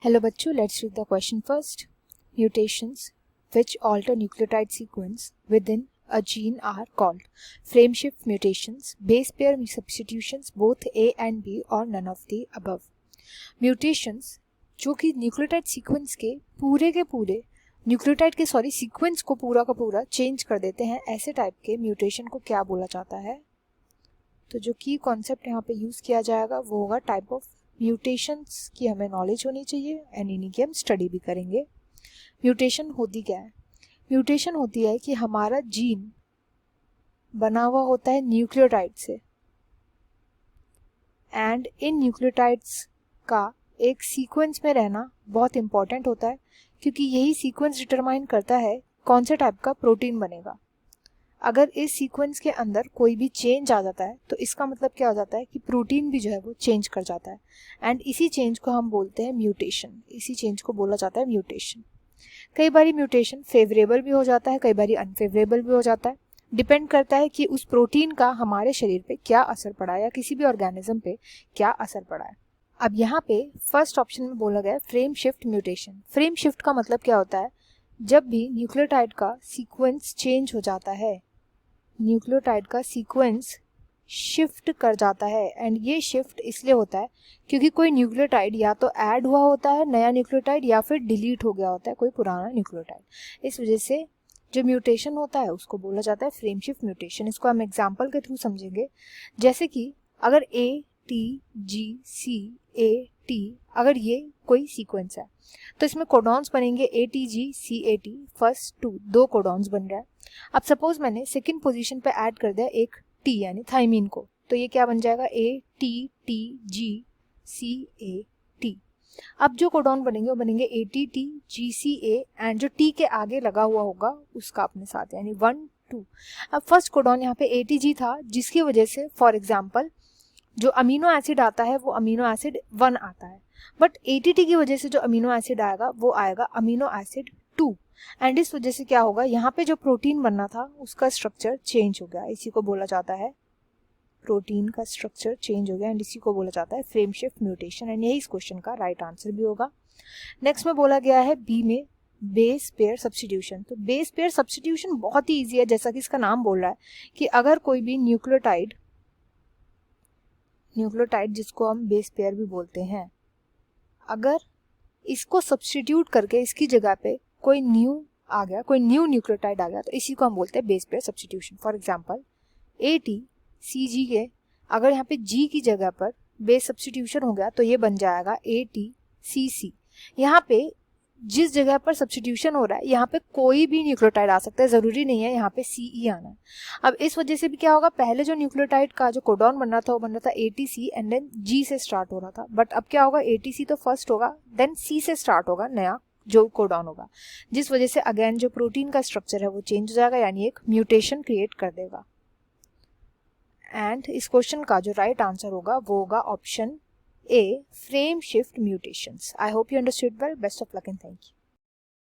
Hello बच्चों, let's read the question first. Mutations which alter nucleotide sequence within a gene are called frame shift mutations, base pair substitutions, both A and B or none of the above. Mutations जो कि nucleotide sequence के पूरे nucleotide के sequence को पूरा का पूरा change कर देते हैं, ऐसे टाइप के म्यूटेशन को क्या बोला जाता है? तो जो की कॉन्सेप्ट यहाँ पे यूज किया जाएगा वो होगा टाइप ऑफ म्यूटेशंस की हमें नॉलेज होनी चाहिए एंड इन्हीं की हम स्टडी भी करेंगे. म्यूटेशन होती क्या है? म्यूटेशन होती है कि हमारा जीन बना हुआ होता है न्यूक्लियोटाइड से एंड इन न्यूक्लियोटाइड्स का एक सीक्वेंस में रहना बहुत इंपॉर्टेंट होता है, क्योंकि यही सीक्वेंस डिटरमाइन करता है कौन से टाइप का प्रोटीन बनेगा. अगर इस सीक्वेंस के अंदर कोई भी चेंज आ जाता है तो इसका मतलब क्या हो जाता है कि प्रोटीन भी जो है वो चेंज कर जाता है एंड इसी चेंज को हम बोलते हैं म्यूटेशन. इसी चेंज को बोला जाता है म्यूटेशन. कई बारी म्यूटेशन फेवरेबल भी हो जाता है, कई बारी अनफेवरेबल भी हो जाता है. डिपेंड करता है कि उस प्रोटीन का हमारे शरीर पे क्या असर पड़ा है या किसी भी ऑर्गेनिज्म पे क्या असर पड़ा है. अब यहाँ पे फर्स्ट ऑप्शन में बोला गया है frame shift mutation. Frame shift का मतलब क्या होता है? जब भी न्यूक्लियोटाइड का सीक्वेंस चेंज हो जाता है, न्यूक्लियोटाइड का सीक्वेंस शिफ्ट कर जाता है एंड ये शिफ्ट इसलिए होता है क्योंकि कोई न्यूक्लियोटाइड या तो ऐड हुआ होता है नया न्यूक्लियोटाइड या फिर डिलीट हो गया होता है कोई पुराना न्यूक्लियोटाइड. इस वजह से जो म्यूटेशन होता है उसको बोला जाता है फ्रेम शिफ्ट म्यूटेशन. इसको हम एग्जांपल के थ्रू समझेंगे. जैसे कि अगर ATGCAT अगर ये कोई सीक्वेंस है तो इसमें कोडॉन्स बनेंगे ATGCAT. फर्स्ट दो कोडॉन्स बन रहा है. अब सपोज मैंने सेकंड पोजीशन पे ऐड कर दिया एक T यानी थाइमीन को, तो ये क्या बन जाएगा? ATTGCAT. अब जो कोडॉन बनेंगे वो बनेंगे ATTGCA एंड जो T के आगे लगा हुआ होगा उसका अपने साथ यानी 1 2. अब फर्स्ट कोडॉन यहाँ पे ATG था जिसकी वजह से फॉर एग्जाम्पल जो अमीनो एसिड आता है वो अमीनो एसिड 1 आता है, बट ATT की वजह से जो अमीनो एसिड आएगा वो आएगा अमीनो एसिड 2 एंड इस वजह से क्या होगा, यहाँ पे जो प्रोटीन बनना था उसका स्ट्रक्चर चेंज हो गया. इसी को बोला जाता है प्रोटीन का स्ट्रक्चर चेंज हो गया एंड इसी को बोला जाता है फ्रेम शिफ्ट म्यूटेशन एंड यही इस क्वेश्चन का राइट आंसर भी होगा. नेक्स्ट में बोला गया है बी में बेस पेयर सब्स्टिट्यूशन. तो बेस पेयर सब्स्टिट्यूशन बहुत ही ईजी है, जैसा कि इसका नाम बोल रहा है कि अगर कोई भी न्यूक्लियोटाइड जिसको हम बेस पेयर भी बोलते हैं, अगर इसको सब्स्टिट्यूट करके इसकी जगह पे कोई न्यू न्यूक्लियोटाइड आ गया तो इसी को हम बोलते हैं base pair substitution. For example ATCG के अगर यहाँ पे G की जगह पर बेस सब्स्टिट्यूशन हो गया तो ये बन जाएगा ATCC. यहाँ पे जिस जगह पर सब्स्टिट्यूशन हो रहा है यहाँ पे कोई भी न्यूक्लियोटाइड आ सकता है, जरूरी नहीं है यहाँ पे CE आना है. अब इस वजह से भी क्या होगा, पहले जो न्यूक्लियोटाइड का जो कोडॉन बन रहा था वो बन रहा था ATC एंड देन G से स्टार्ट हो रहा था, बट अब क्या होगा ATC तो फर्स्ट होगा देन C से स्टार्ट होगा नया जो कोडॉन होगा, जिस वजह से अगेन जो प्रोटीन का स्ट्रक्चर है वो चेंज हो जाएगा यानी एक म्यूटेशन क्रिएट कर देगा. एंड इस क्वेश्चन का जो राइट आंसर होगा वो होगा option A, frame shift mutations. I hope you understood well. Best of luck and thank you.